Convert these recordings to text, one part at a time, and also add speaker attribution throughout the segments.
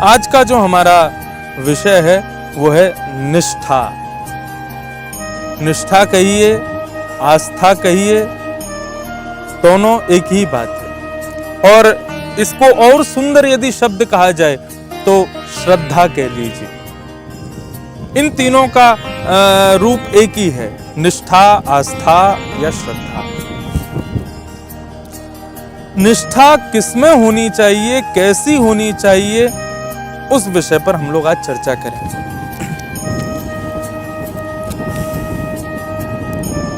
Speaker 1: आज का जो हमारा विषय है वो है निष्ठा। निष्ठा कहिए, आस्था कहिए, दोनों एक ही बात है। और इसको और सुंदर यदि शब्द कहा जाए तो श्रद्धा कह लीजिए। इन तीनों का रूप एक ही है, निष्ठा, आस्था या श्रद्धा। निष्ठा किसमें होनी चाहिए, कैसी होनी चाहिए, उस विषय पर हम लोग आज चर्चा करेंगे।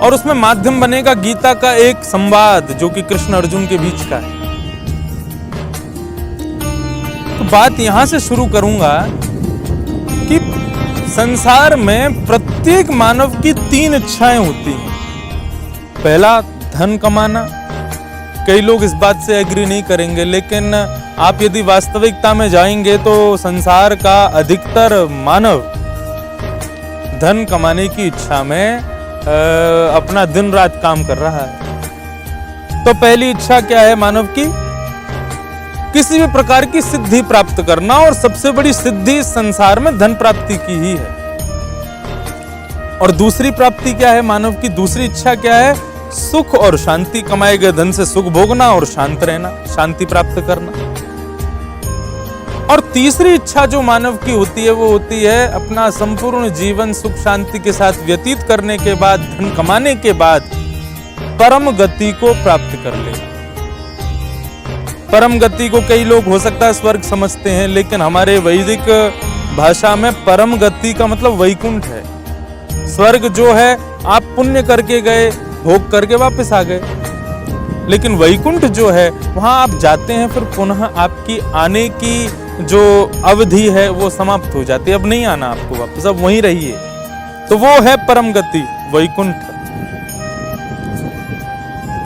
Speaker 1: और उसमें माध्यम बनेगा गीता का एक संवाद जो कि कृष्ण अर्जुन के बीच का है। तो बात यहां से शुरू करूंगा कि संसार में प्रत्येक मानव की 3 इच्छाएं होती हैं। पहला, धन कमाना। कई लोग इस बात से एग्री नहीं करेंगे, लेकिन आप यदि वास्तविकता में जाएंगे तो संसार का अधिकतर मानव धन कमाने की इच्छा में अपना दिन रात काम कर रहा है। तो पहली इच्छा क्या है मानव की? किसी भी प्रकार की सिद्धि प्राप्त करना, और सबसे बड़ी सिद्धि संसार में धन प्राप्ति की ही है। और दूसरी प्राप्ति क्या है मानव की? दूसरी इच्छा क्या है? सुख और शांति। कमाए गए धन से सुख भोगना और शांत रहना, शांति प्राप्त करना। और तीसरी इच्छा जो मानव की होती है वो होती है अपना संपूर्ण जीवन सुख शांति के साथ व्यतीत करने के बाद, धन कमाने के बाद परम गति को प्राप्त कर ले। परम गति को कई लोग हो सकता है स्वर्ग समझते हैं, लेकिन हमारे वैदिक भाषा में परम गति का मतलब वैकुंठ है। स्वर्ग जो है आप पुण्य करके गए, भोग करके वापस आ गए, लेकिन वैकुंठ जो है वहां आप जाते हैं, फिर पुनः आपकी आने की जो अवधि है वो समाप्त हो जाती है। अब नहीं आना आपको वापस, अब वहीं रहिए। तो वो है परम गति, वैकुंठ।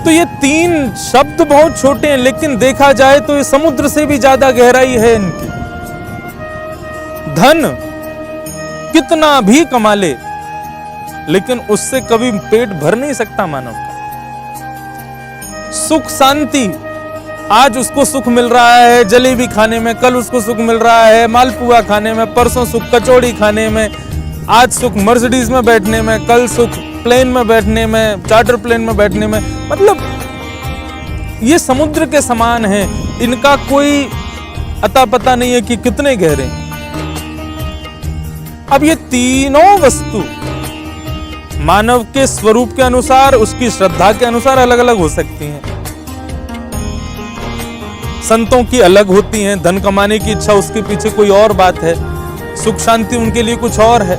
Speaker 1: तो ये 3 शब्द बहुत छोटे हैं, लेकिन देखा जाए तो ये समुद्र से भी ज्यादा गहराई है इनकी। धन कितना भी कमा ले, लेकिन उससे कभी पेट भर नहीं सकता मानव का। सुख शांति, आज उसको सुख मिल रहा है जलेबी खाने में, कल उसको सुख मिल रहा है मालपुआ खाने में, परसों सुख कचौड़ी खाने में, आज सुख मर्सिडीज में बैठने में, कल सुख प्लेन में बैठने में, चार्टर प्लेन में बैठने में। मतलब ये समुद्र के समान है, इनका कोई अता पता नहीं है कि कितने गहरे हैं। अब ये तीनों वस्तु मानव के स्वरूप के अनुसार, उसकी श्रद्धा के अनुसार अलग अलग हो सकती हैं। संतों की अलग होती हैं। धन कमाने की इच्छा, उसके पीछे कोई और बात है। सुख शांति उनके लिए कुछ और है।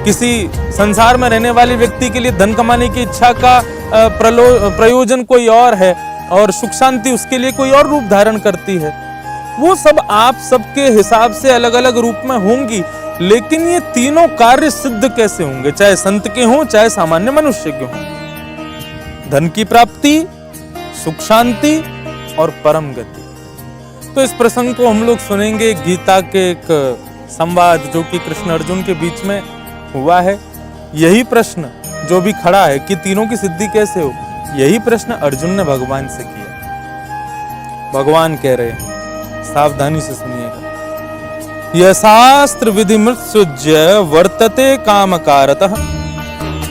Speaker 1: किसी संसार में रहने वाले व्यक्ति के लिए धन कमाने की इच्छा का प्रयोजन कोई और है, और सुख शांति उसके लिए कोई और रूप धारण करती है। वो सब आप सबके हिसाब से अलग अलग रूप में होंगी, लेकिन ये तीनों कार्य सिद्ध कैसे होंगे, चाहे संत के हों चाहे सामान्य मनुष्य के हों? धन की प्राप्ति, सुख शांति और परम गति। तो इस प्रसंग को हम लोग सुनेंगे गीता के एक संवाद जो कि कृष्ण अर्जुन के बीच में हुआ है। यही प्रश्न जो भी खड़ा है कि तीनों की सिद्धि कैसे हो, यही प्रश्न अर्जुन ने भगवान से किया। भगवान कह रहे हैं, सावधानी से सुनिएगा। यह शास्त्र विधि मृत्युज्य वर्तते कामकारतः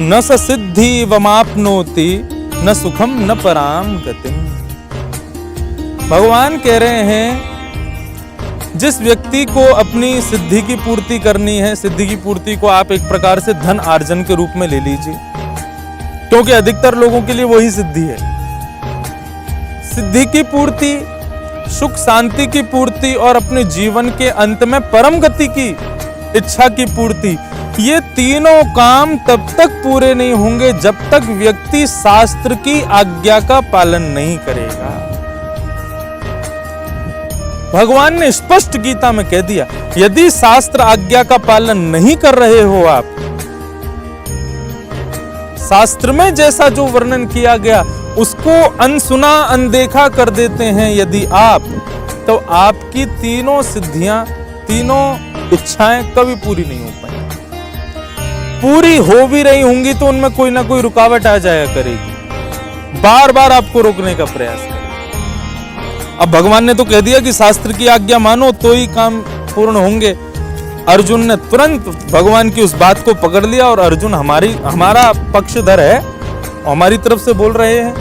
Speaker 1: न स सिद्धि वमाप्नोति न सुखम न पराम गतिम। भगवान कह रहे हैं, जिस व्यक्ति को अपनी सिद्धि की पूर्ति करनी है, सिद्धि की पूर्ति को आप एक प्रकार से धन आर्जन के रूप में ले लीजिए, क्योंकि अधिकतर लोगों के लिए वही सिद्धि है। सिद्धि की पूर्ति, सुख शांति की पूर्ति और अपने जीवन के अंत में परम गति की इच्छा की पूर्ति, ये तीनों काम तब तक पूरे नहीं होंगे जब तक व्यक्ति शास्त्र की आज्ञा का पालन नहीं करेगा। भगवान ने स्पष्ट गीता में कह दिया, यदि शास्त्र आज्ञा का पालन नहीं कर रहे हो आप, शास्त्र में जैसा जो वर्णन किया गया उसको अनसुना अनदेखा कर देते हैं यदि आप, तो आपकी तीनों सिद्धियां, तीनों इच्छाएं कभी पूरी नहीं हो पाएंगी। पूरी हो भी रही होंगी तो उनमें कोई ना कोई रुकावट आ जाया करेगी, बार बार आपको रोकने का प्रयास करेगी। अब भगवान ने तो कह दिया कि शास्त्र की आज्ञा मानो तो ही काम पूर्ण होंगे। अर्जुन ने तुरंत भगवान की उस बात को पकड़ लिया और अर्जुन हमारा पक्षधर है, हमारी तरफ से बोल रहे हैं।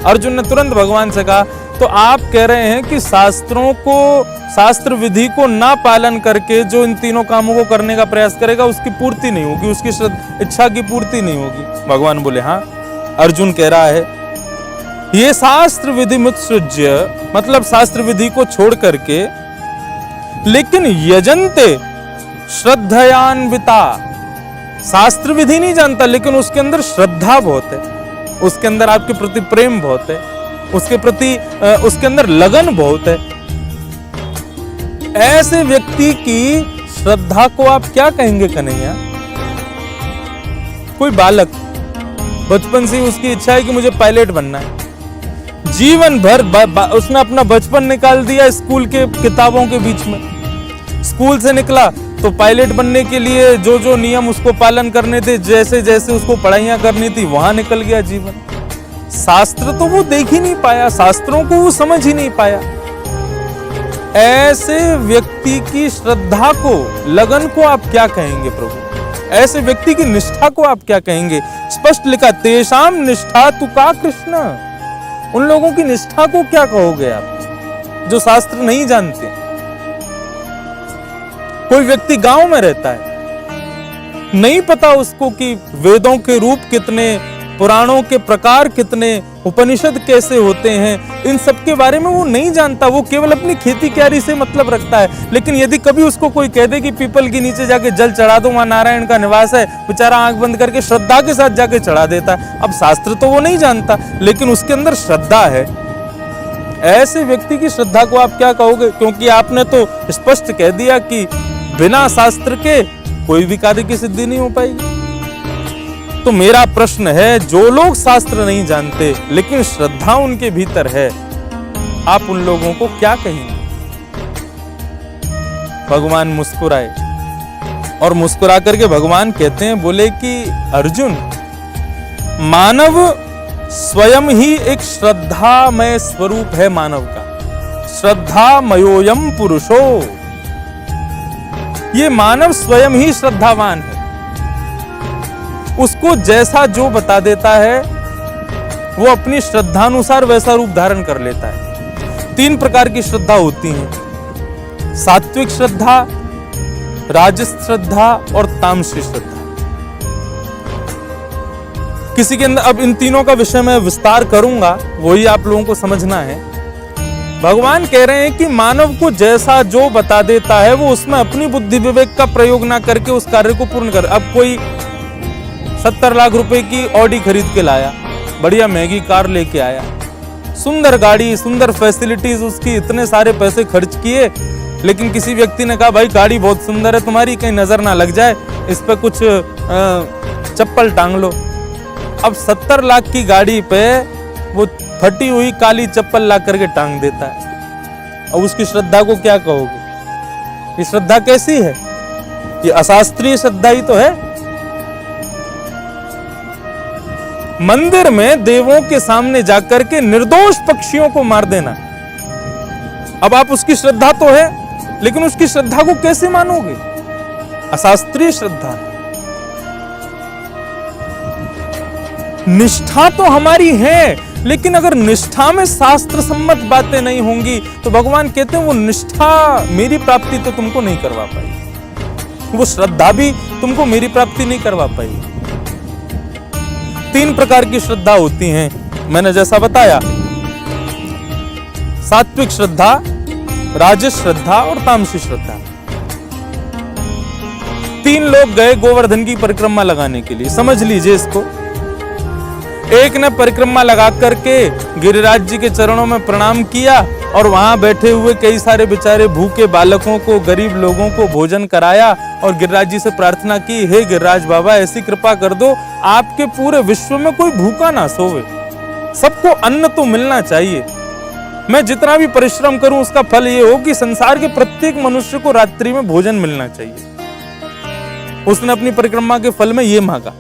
Speaker 1: अर्जुन ने तुरंत भगवान से कहा, तो आप कह रहे हैं कि शास्त्र विधि को ना पालन करके जो इन तीनों कामों को करने का प्रयास करेगा उसकी पूर्ति नहीं होगी, उसकी इच्छा की पूर्ति नहीं होगी। भगवान बोले हाँ। अर्जुन कह रहा है ये शास्त्र विधि मुत्सृज्य, मतलब शास्त्र विधि को छोड़ करके, लेकिन यजन्ते श्रद्धयान्विता, शास्त्र विधि नहीं जानता लेकिन उसके अंदर श्रद्धा बहुत है, उसके अंदर आपके प्रति प्रेम बहुत है, उसके अंदर लगन बहुत है। ऐसे व्यक्ति की श्रद्धा को आप क्या कहेंगे कन्हैया? कोई बालक बचपन से उसकी इच्छा है कि मुझे पायलट बनना है, जीवन भर उसने अपना बचपन निकाल दिया स्कूल के किताबों के बीच में। स्कूल से निकला तो पायलट बनने के लिए जो जो नियम उसको पालन करने थे, जैसे जैसे उसको पढ़ाइयां करनी थी, वहां निकल गया जीवन। शास्त्र तो वो देख ही नहीं पाया, शास्त्रों को वो समझ ही नहीं पाया। ऐसे व्यक्ति की श्रद्धा को, लगन को आप क्या कहेंगे प्रभु? ऐसे व्यक्ति की निष्ठा को आप क्या कहेंगे? स्पष्ट लिखा, तेषाम निष्ठा तु का कृष्ण। उन लोगों की निष्ठा को क्या कहोगे आप जो शास्त्र नहीं जानते? कोई व्यक्ति गांव में रहता है, नहीं पता उसको कि वेदों के रूप कितने, पुराणों के प्रकार कितने, उपनिषद कैसे होते हैं, इन सब के बारे में वो नहीं जानता। वो केवल अपनी खेती क्यारी से मतलब रखता है। लेकिन यदि कभी उसको कोई कह दे कि पीपल के नीचे जाके जल चढ़ा दो, वहां नारायण का निवास है, बेचारा आंख बंद करके श्रद्धा के साथ जाके चढ़ा देता है। अब शास्त्र तो वो नहीं जानता लेकिन उसके अंदर श्रद्धा है। ऐसे व्यक्ति की श्रद्धा को आप क्या कहोगे? क्योंकि आपने तो स्पष्ट कह दिया कि बिना शास्त्र के कोई भी कार्य की सिद्धि नहीं हो पाएगी। तो मेरा प्रश्न है, जो लोग शास्त्र नहीं जानते लेकिन श्रद्धा उनके भीतर है, आप उन लोगों को क्या कहेंगे? भगवान मुस्कुराए और मुस्कुरा करके भगवान कहते हैं, बोले कि अर्जुन, मानव स्वयं ही एक श्रद्धामय स्वरूप है। मानव का श्रद्धामयोयम पुरुषो, ये मानव स्वयं ही श्रद्धावान है। उसको जैसा जो बता देता है वो अपनी श्रद्धानुसार वैसा रूप धारण कर लेता है। 3 प्रकार की श्रद्धा होती हैं, सात्विक श्रद्धा, राजस श्रद्धा और तामसिक श्रद्धा। किसी के अंदर, अब इन तीनों का विषय मैं विस्तार करूंगा, वही आप लोगों को समझना है। भगवान कह रहे हैं कि मानव को जैसा जो बता देता है वो उसमें अपनी बुद्धि विवेक का प्रयोग ना करके उस कार्य को पूर्ण कर। अब कोई 70 लाख रुपए की ऑडी खरीद के लाया, बढ़िया महंगी कार लेके आया, सुंदर गाड़ी, सुंदर फैसिलिटीज, उसकी इतने सारे पैसे खर्च किए, लेकिन किसी व्यक्ति ने कहा भाई गाड़ी बहुत सुंदर है तुम्हारी, कहीं नजर ना लग जाए, इस पे कुछ चप्पल टांग लो। अब 70 लाख की गाड़ी पे वो फटी हुई काली चप्पल ला करके टांग देता है। अब उसकी श्रद्धा को क्या कहोगे? ये श्रद्धा कैसी है? ये अशास्त्रीय श्रद्धा ही तो है। मंदिर में देवों के सामने जाकर के निर्दोष पक्षियों को मार देना, अब आप उसकी श्रद्धा तो है लेकिन उसकी श्रद्धा को कैसे मानोगे? अशास्त्रीय श्रद्धा। निष्ठा तो हमारी है, लेकिन अगर निष्ठा में शास्त्र सम्मत बातें नहीं होंगी तो भगवान कहते हैं वो निष्ठा मेरी प्राप्ति तो तुमको नहीं करवा पाई, वो श्रद्धा भी तुमको मेरी प्राप्ति नहीं करवा पाई। 3 प्रकार की श्रद्धा होती हैं, मैंने जैसा बताया, सात्विक श्रद्धा, राजस श्रद्धा और तामसिक श्रद्धा। 3 लोग गए गोवर्धन की परिक्रमा लगाने के लिए, समझ लीजिए इसको। एक ने परिक्रमा लगा करके गिरिराज जी के चरणों में प्रणाम किया और वहां बैठे हुए कई सारे बेचारे भूखे बालकों को, गरीब लोगों को भोजन कराया और गिरिराज जी से प्रार्थना की, हे गिरिराज बाबा ऐसी कृपा कर दो आपके पूरे विश्व में कोई भूखा ना सोवे, सबको अन्न तो मिलना चाहिए। मैं जितना भी परिश्रम करूं उसका फल ये हो कि संसार के प्रत्येक मनुष्य को रात्रि में भोजन मिलना चाहिए। उसने अपनी परिक्रमा के फल में ये मांगा।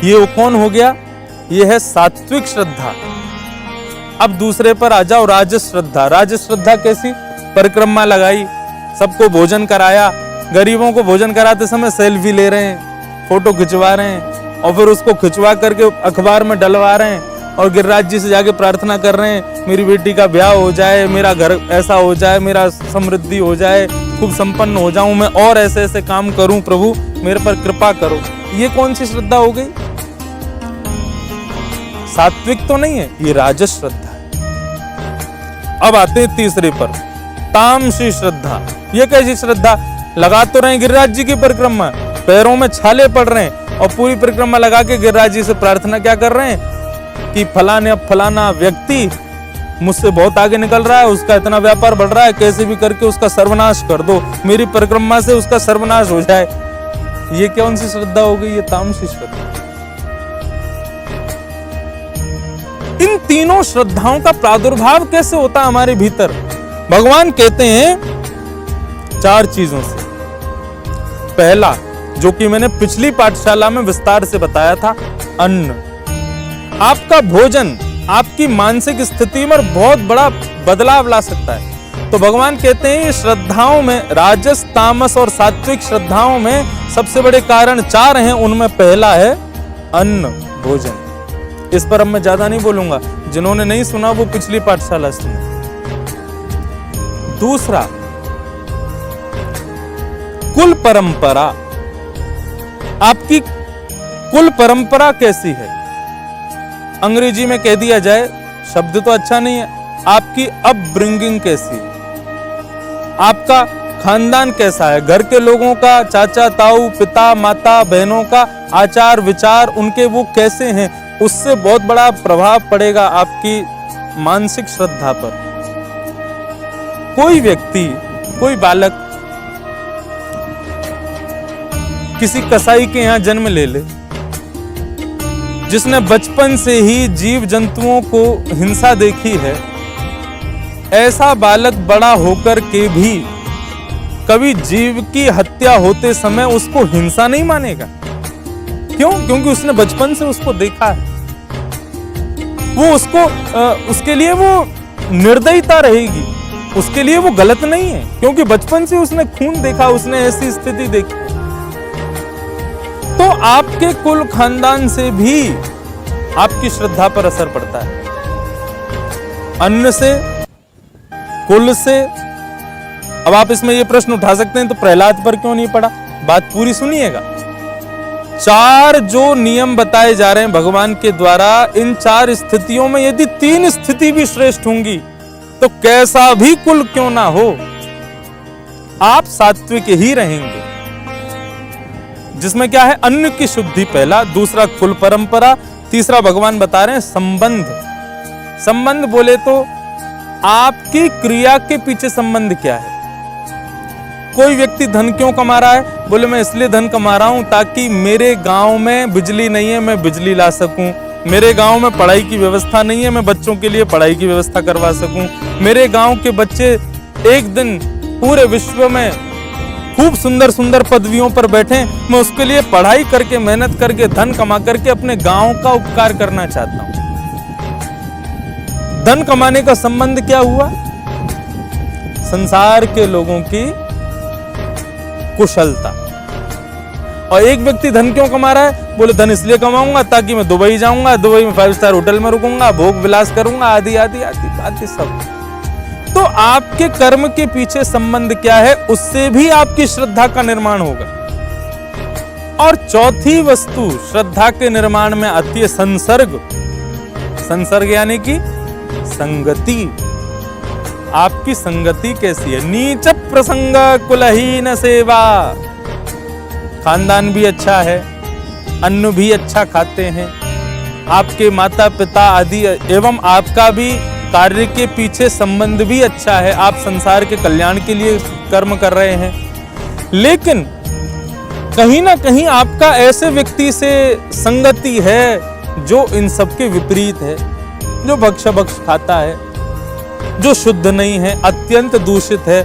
Speaker 1: ये वो कौन हो गया? ये है सात्विक श्रद्धा। अब दूसरे पर आ जाओ, राजस श्रद्धा। राजस श्रद्धा कैसी? परिक्रमा लगाई, सबको भोजन कराया, गरीबों को भोजन कराते समय सेल्फी ले रहे हैं, फोटो खिंचवा रहे हैं और फिर उसको खिंचवा करके अखबार में डलवा रहे हैं और गिरिराज जी से जाके प्रार्थना कर रहे हैं, मेरी बेटी का ब्याह हो जाए, मेरा घर ऐसा हो जाए, मेरा समृद्धि हो जाए, खूब संपन्न हो जाऊं मैं और ऐसे ऐसे काम करूं, प्रभु मेरे पर कृपा करो। ये कौन सी श्रद्धा हो गई? सात्विक तो नहीं है, ये राजस श्रद्धा है। अब आते हैं तीसरे पर, तामसी श्रद्धा। ये कैसी श्रद्धा? लगा तो रहे गिरिराज जी की परिक्रमा, पैरों में छाले पड़ रहे हैं और पूरी परिक्रमा लगा के गिरिराज जी से प्रार्थना क्या कर रहे हैं कि फलाना व्यक्ति मुझसे बहुत आगे निकल रहा है, उसका इतना व्यापार बढ़ रहा है, कैसे भी करके उसका सर्वनाश कर दो, मेरी परिक्रमा से उसका सर्वनाश हो जाए। ये कौन सी श्रद्धा हो गई? ये तामसी श्रद्धा। इन तीनों श्रद्धाओं का प्रादुर्भाव कैसे होता है हमारे भीतर? भगवान कहते हैं 4 चीजों से। पहला, जो कि मैंने पिछली पाठशाला में विस्तार से बताया था, अन्न। आपका भोजन आपकी मानसिक स्थिति में बहुत बड़ा बदलाव ला सकता है। तो भगवान कहते हैं ये श्रद्धाओं में, राजस, तामस और सात्विक श्रद्धाओं में सबसे बड़े कारण 4 हैं। उनमें पहला है अन्न, भोजन। इस पर अब मैं ज्यादा नहीं बोलूंगा, जिन्होंने नहीं सुना वो पिछली पाठशाला सुने। दूसरा, कुल परंपरा। आपकी कुल परंपरा कैसी है? अंग्रेजी में कह दिया जाए, शब्द तो अच्छा नहीं है, आपकी अपब्रिंगिंग कैसी है, आपका खानदान कैसा है, घर के लोगों का, चाचा ताऊ, पिता माता बहनों का आचार विचार, उनके वो कैसे हैं, उससे बहुत बड़ा प्रभाव पड़ेगा आपकी मानसिक श्रद्धा पर। कोई व्यक्ति, कोई बालक किसी कसाई के यहां जन्म ले ले, जिसने बचपन से ही जीव जंतुओं को हिंसा देखी है, ऐसा बालक बड़ा होकर के भी कभी जीव की हत्या होते समय उसको हिंसा नहीं मानेगा। क्यों? क्योंकि उसने बचपन से उसको देखा है। वो उसके लिए वो निर्दयता रहेगी, उसके लिए वो गलत नहीं है, क्योंकि बचपन से उसने खून देखा, उसने ऐसी स्थिति देखी। तो आपके कुल खानदान से भी आपकी श्रद्धा पर असर पड़ता है, अन्न से, कुल से। अब आप इसमें ये प्रश्न उठा सकते हैं तो प्रहलाद पर क्यों नहीं पड़ा? बात पूरी सुनिएगा। 4 जो नियम बताए जा रहे हैं भगवान के द्वारा, इन 4 स्थितियों में यदि 3 स्थिति भी श्रेष्ठ होंगी तो कैसा भी कुल क्यों ना हो, आप सात्विक ही रहेंगे। जिसमें क्या है? अन्न की शुद्धि पहला, दूसरा कुल परंपरा, तीसरा भगवान बता रहे हैं संबंध। संबंध बोले तो आपकी क्रिया के पीछे संबंध क्या है? कोई व्यक्ति धन क्यों कमा रहा है? बोले मैं इसलिए धन कमा रहा हूं ताकि मेरे गांव में बिजली नहीं है, मैं बिजली ला सकूं। मेरे गांव में पढ़ाई की व्यवस्था नहीं है, मैं बच्चों के लिए पढ़ाई की व्यवस्था करवा सकूं। मेरे गांव के बच्चे एक दिन पूरे विश्व में खूब सुंदर सुंदर पदवियों पर बैठे, मैं उसके लिए पढ़ाई करके, मेहनत करके, धन कमा करके अपने गांव का उपकार करना चाहता हूं। धन कमाने का संबंध क्या हुआ? संसार के लोगों की कुशलता। और एक व्यक्ति धन क्यों कमा रहा है? बोले धन इसलिए कमाऊंगा ताकि मैं दुबई जाऊंगा, दुबई में 5 स्टार होटल में रुकूंगा, भोग विलास करूंगा, आदि आदि आदि बातें सब। तो आपके कर्म के पीछे संबंध क्या है, उससे भी आपकी श्रद्धा का निर्माण होगा। और चौथी वस्तु श्रद्धा के निर्माण में आती है संसर्ग। संसर्ग यानी कि संगति। आपकी संगति कैसी है? नीच प्रसंग कुलहीन सेवा। खानदान भी अच्छा है, अन्न भी अच्छा खाते हैं, आपके माता पिता आदि एवं आपका भी कार्य के पीछे संबंध भी अच्छा है, आप संसार के कल्याण के लिए कर्म कर रहे हैं। लेकिन कहीं ना कहीं आपका ऐसे व्यक्ति से संगति है जो इन सब के विपरीत है, जो भक्ष खाता है, जो शुद्ध नहीं है, अत्यंत दूषित है।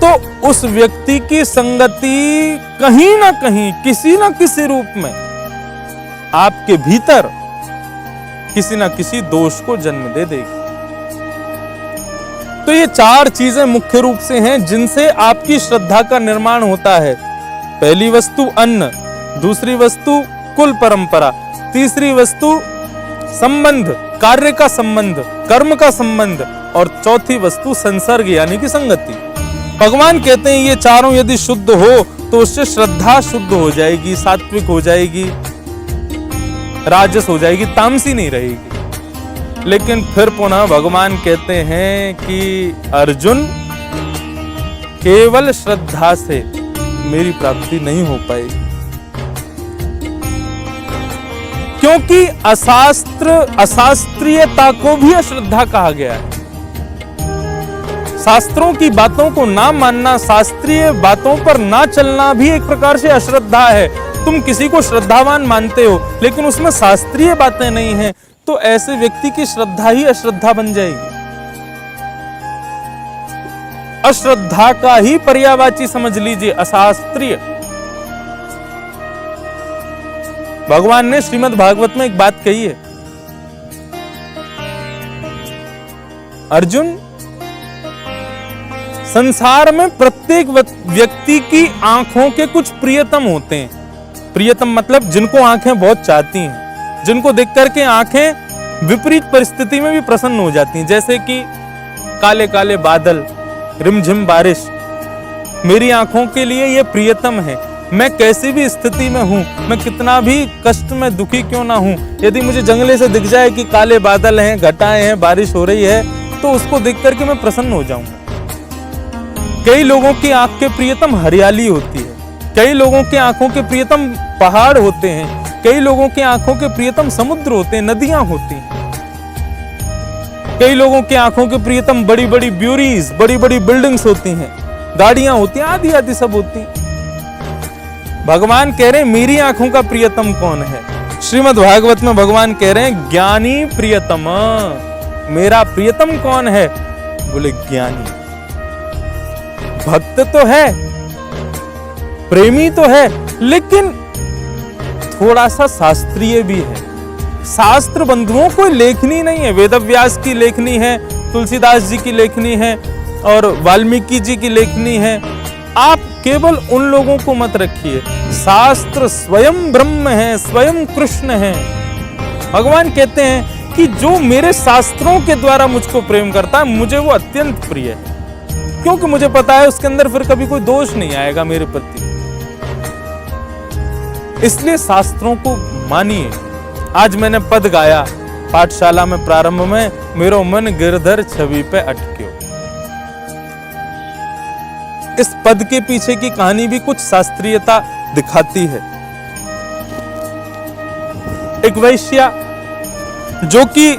Speaker 1: तो उस व्यक्ति की संगति कहीं ना कहीं, किसी ना किसी रूप में आपके भीतर किसी ना किसी दोष को जन्म दे देगी। तो ये 4 चीजें मुख्य रूप से हैं जिनसे आपकी श्रद्धा का निर्माण होता है। पहली वस्तु अन्न, दूसरी वस्तु कुल परंपरा, तीसरी वस्तु संबंध, कार्य का संबंध, कर्म का संबंध, और चौथी वस्तु संसर्ग यानी कि संगति। भगवान कहते हैं ये चारों यदि शुद्ध हो तो उससे श्रद्धा शुद्ध हो जाएगी, सात्विक हो जाएगी, राजस हो जाएगी, तामसी नहीं रहेगी। लेकिन फिर पुनः भगवान कहते हैं कि अर्जुन, केवल श्रद्धा से मेरी प्राप्ति नहीं हो पाएगी, क्योंकि अशास्त्रीयता को भी अश्रद्धा कहा गया है। शास्त्रों की बातों को ना मानना, शास्त्रीय बातों पर ना चलना भी एक प्रकार से अश्रद्धा है। तुम किसी को श्रद्धावान मानते हो लेकिन उसमें शास्त्रीय बातें नहीं हैं, तो ऐसे व्यक्ति की श्रद्धा ही अश्रद्धा बन जाएगी। अश्रद्धा का ही पर्यायवाची समझ लीजिए अशास्त्रीय। भगवान ने श्रीमद् भागवत में एक बात कही है, अर्जुन, संसार में प्रत्येक व्यक्ति की आंखों के कुछ प्रियतम होते हैं। प्रियतम मतलब जिनको आंखें बहुत चाहती हैं, जिनको देख करके आंखें विपरीत परिस्थिति में भी प्रसन्न हो जाती हैं। जैसे कि काले काले बादल, रिमझिम बारिश, मेरी आंखों के लिए ये प्रियतम है। मैं कैसी भी स्थिति में हूं, मैं कितना भी कष्ट में दुखी क्यों ना हूं, यदि मुझे जंगले से दिख जाए कि काले बादल हैं, घटाएं हैं, बारिश हो रही है, तो उसको देख करके मैं प्रसन्न हो जाऊंगा। कई लोगों की आंख के प्रियतम हरियाली होती है, कई लोगों के आंखों के प्रियतम पहाड़ होते हैं, कई लोगों के आंखों के प्रियतम समुद्र होते हैं, नदियां होती हैं, कई लोगों के आंखों के प्रियतम बड़ी बड़ी ब्यूरीज, बड़ी बड़ी बिल्डिंग्स होती हैं, गाड़ियां होती हैं, आदि आदि सब होती हैं। भगवान कह रहे हैं मेरी आंखों का प्रियतम कौन है? श्रीमद् भागवत में भगवान कह रहे हैं ज्ञानी प्रियतम। मेरा प्रियतम कौन है? बोले ज्ञानी। भक्त तो है, प्रेमी तो है, लेकिन थोड़ा सा शास्त्रीय भी है। शास्त्र बंधुओं कोई लेखनी नहीं है, वेदव्यास की लेखनी है, तुलसीदास जी की लेखनी है और वाल्मीकि जी की लेखनी है। आप केवल उन लोगों को मत रखिए, शास्त्र स्वयं ब्रह्म है, स्वयं कृष्ण है। भगवान कहते हैं कि जो मेरे शास्त्रों के द्वारा मुझको प्रेम करता है, मुझे वो अत्यंत प्रिय है, क्योंकि मुझे पता है उसके अंदर फिर कभी कोई दोष नहीं आएगा मेरे प्रति। इसलिए शास्त्रों को मानिए। आज मैंने पद गाया पाठशाला में प्रारंभ में, मेरो मन गिरधर छवि पे अटक्यो। इस पद के पीछे की कहानी भी कुछ शास्त्रीयता दिखाती है। एक वैश्या जो कि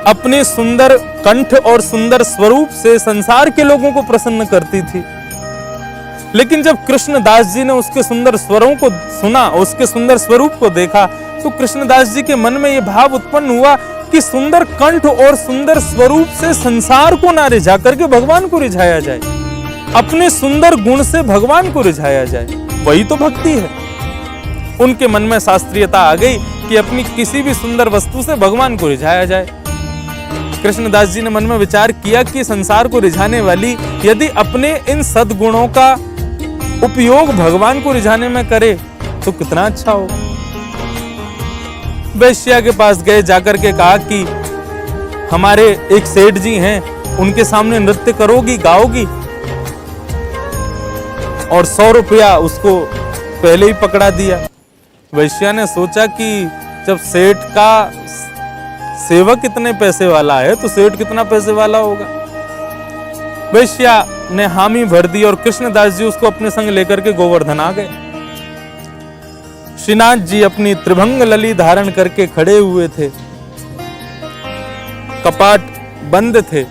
Speaker 1: अपने सुंदर कंठ और सुंदर स्वरूप से संसार के लोगों को प्रसन्न करती थी, लेकिन जब कृष्णदास जी ने उसके सुंदर स्वरों को सुना, उसके सुंदर स्वरूप को देखा, तो कृष्णदास जी के मन में यह भाव उत्पन्न हुआ कि सुंदर कंठ और सुंदर स्वरूप से संसार को ना रिझा करके भगवान को रिझाया जाए, अपने सुंदर गुण से भगवान को रिझाया जाए। वही तो भक्ति है। उनके मन में शास्त्रीयता आ गई कि अपनी किसी भी सुंदर वस्तु से भगवान को रिझाया जाए। कृष्णदास जी ने मन में विचार किया कि संसार को रिझाने वाली यदि अपने इन सद्गुणों का उपयोग भगवान को रिझाने में करे तो कितना अच्छा हो। वैश्या के पास गए, जाकर के कहा कि हमारे एक सेठ जी हैं, उनके सामने नृत्य करोगी, गाओगी? और 100 रुपया उसको पहले ही पकड़ा दिया। वैश्या ने सोचा कि जब सेठ का सेवक इतने पैसे वाला है तो सेठ कितना पैसे वाला होगा। वैश्या ने हामी भर दी और कृष्णदास जी उसको अपने संग लेकर के गोवर्धन आ गए। श्रीनाथ जी अपनी त्रिभंग लली धारण करके खड़े हुए थे, कपाट बंद थे।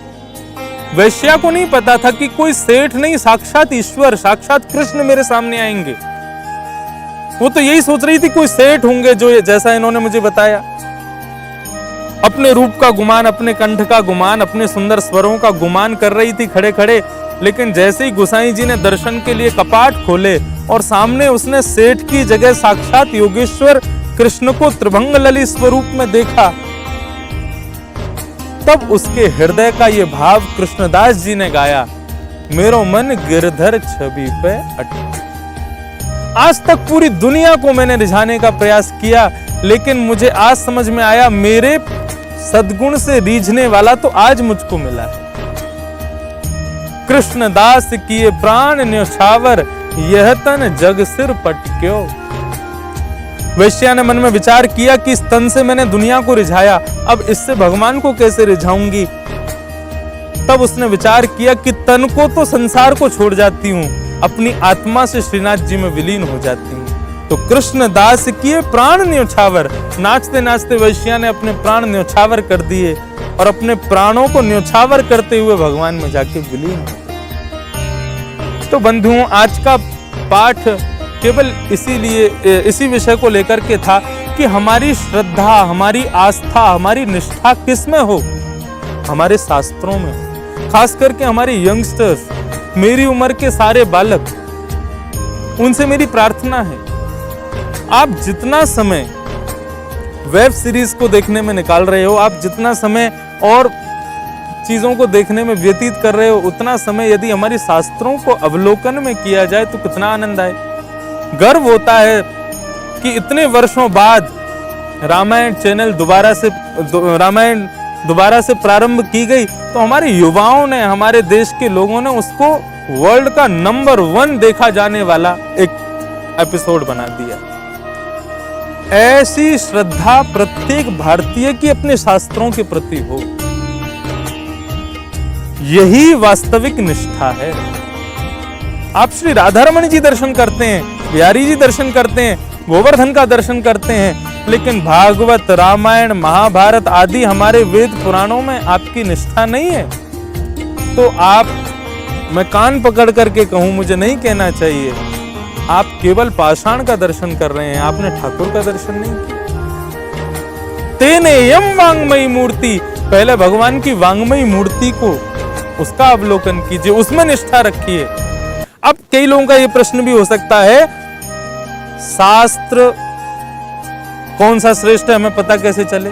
Speaker 1: वैश्या को नहीं पता था कि कोई सेठ नहीं, साक्षात ईश्वर, साक्षात कृष्ण मेरे सामने आएंगे। वो तो यही सोच रही थी कोई सेठ होंगे जो जैसा इन्होंने मुझे बताया। अपने रूप का गुमान, अपने कंठ का गुमान, अपने सुंदर स्वरों का गुमान कर रही थी खड़े खड़े। लेकिन जैसे ही गोसाई जी ने दर्शन के लिए कपाट खोले और सामने उसने सेठ की जगह साक्षात योगेश्वर कृष्ण को त्रिभंग लली स्वरूप में देखा, तब उसके हृदय का ये भाव कृष्णदास जी ने गाया, मेरो मन गिरधर छवि पे अटका। आज तक पूरी दुनिया को मैंने रिझाने का प्रयास किया, लेकिन मुझे आज समझ में आया मेरे सद्गुण से रीझने वाला तो आज मुझको मिला है। कृष्णदास किए प्राण न्योछावर, यह तन जग सिर पटक्यो। वैश्या ने मन में विचार किया कि इस तन से मैंने दुनिया को रिझाया, अब इससे भगवान को कैसे रिझाऊंगी। तब उसने विचार किया कि तन को तो संसार को छोड़ जाती हूं, अपनी आत्मा से श्रीनाथ जी में विलीन हो जाती हूं। तो कृष्णदास किए प्राण न्योछावर, नाचते नाचते वैश्या ने अपने प्राण न्योछावर कर दिए और अपने प्राणों को न्योछावर करते हुए भगवान में जाके विलीन हो गए। तो बंधुओं, आज का पाठ केवल इसी विषय को लेकर के था कि हमारी श्रद्धा, हमारी आस्था, हमारी निष्ठा किस में हो? हमारे शास्त्रों में हो। खास करके हमारे यंगस्टर्स, मेरी उम्र के सारे बालक, उनसे मेरी प्रार्थना है, आप जितना समय वेब सीरीज को देखने में निकाल रहे हो, आप जितना समय और चीजों को देखने में व्यतीत कर रहे हो, उतना समय यदि हमारी शास्त्रों को अवलोकन में किया जाए तो कितना आनंद आए। गर्व होता है कि इतने वर्षों बाद रामायण चैनल रामायण दोबारा से प्रारंभ की गई, तो हमारे युवाओं ने, हमारे देश के लोगों ने उसको वर्ल्ड का नंबर 1 देखा जाने वाला एक एपिसोड बना दिया। ऐसी श्रद्धा प्रत्येक भारतीय की अपने शास्त्रों के प्रति हो, यही वास्तविक निष्ठा है। आप श्री राधा रमण जी दर्शन करते हैं, बिहारी जी दर्शन करते हैं, गोवर्धन का दर्शन करते हैं, लेकिन भागवत, रामायण, महाभारत आदि हमारे वेद पुराणों में आपकी निष्ठा नहीं है, तो मैं कान पकड़ करके कहूं, मुझे नहीं कहना चाहिए, आप केवल पाषाण का दर्शन कर रहे हैं, आपने ठाकुर का दर्शन नहीं किया। तेने यम वांगमयी मूर्ति, पहले भगवान की वांगमयी मूर्ति को, उसका अवलोकन कीजिए, उसमें निष्ठा रखिए। अब कई लोगों का यह प्रश्न भी हो सकता है, शास्त्र कौन सा श्रेष्ठ है हमें पता कैसे चले?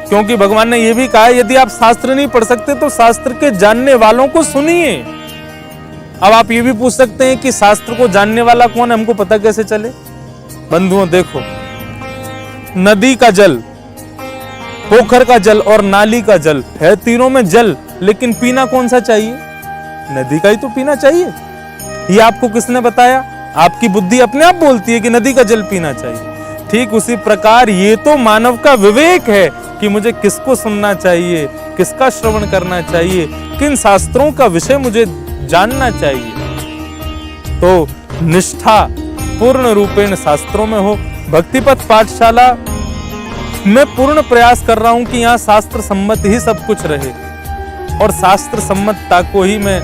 Speaker 1: क्योंकि भगवान ने यह भी कहा, यदि आप शास्त्र नहीं पढ़ सकते तो शास्त्र के जानने वालों को सुनिए। अब आप ये भी पूछ सकते हैं कि शास्त्र को जानने वाला कौन है, हमको पता कैसे चले? बंधुओं देखो, नदी का जल, पोखर का जल और नाली का जल है, तीनों में जल, लेकिन पीना कौन सा चाहिए? नदी का ही तो पीना चाहिए। ये आपको किसने बताया? आपकी बुद्धि अपने आप बोलती है कि नदी का जल पीना चाहिए। ठीक उसी प्रकार ये तो मानव का विवेक है कि मुझे किसको सुनना चाहिए, किसका श्रवण करना चाहिए, किन शास्त्रों का विषय मुझे जानना चाहिए। तो निष्ठा पूर्ण रूपेण शास्त्रों में हो। भक्तिपथ पाठशाला में पूर्ण प्रयास कर रहा हूं कि यहाँ शास्त्र सम्मत ही सब कुछ रहे, और शास्त्र सम्मतता को ही मैं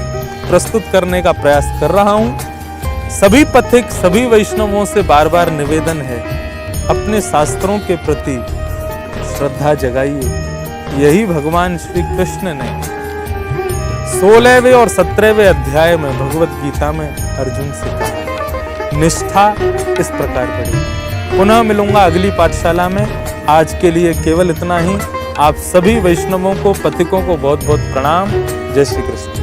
Speaker 1: प्रस्तुत करने का प्रयास कर रहा हूं। सभी पथिक, सभी वैष्णवों से बार बार निवेदन है, अपने शास्त्रों के प्रति श्रद्धा जगाइए। यही भगवान श्री कृष्ण ने 16वें और 17वें अध्याय में भगवत गीता में अर्जुन से कहा। निष्ठा इस प्रकार करें। पुनः मिलूंगा अगली पाठशाला में। आज के लिए केवल इतना ही। आप सभी वैष्णवों को, पथिकों को बहुत बहुत प्रणाम। जय श्री कृष्ण।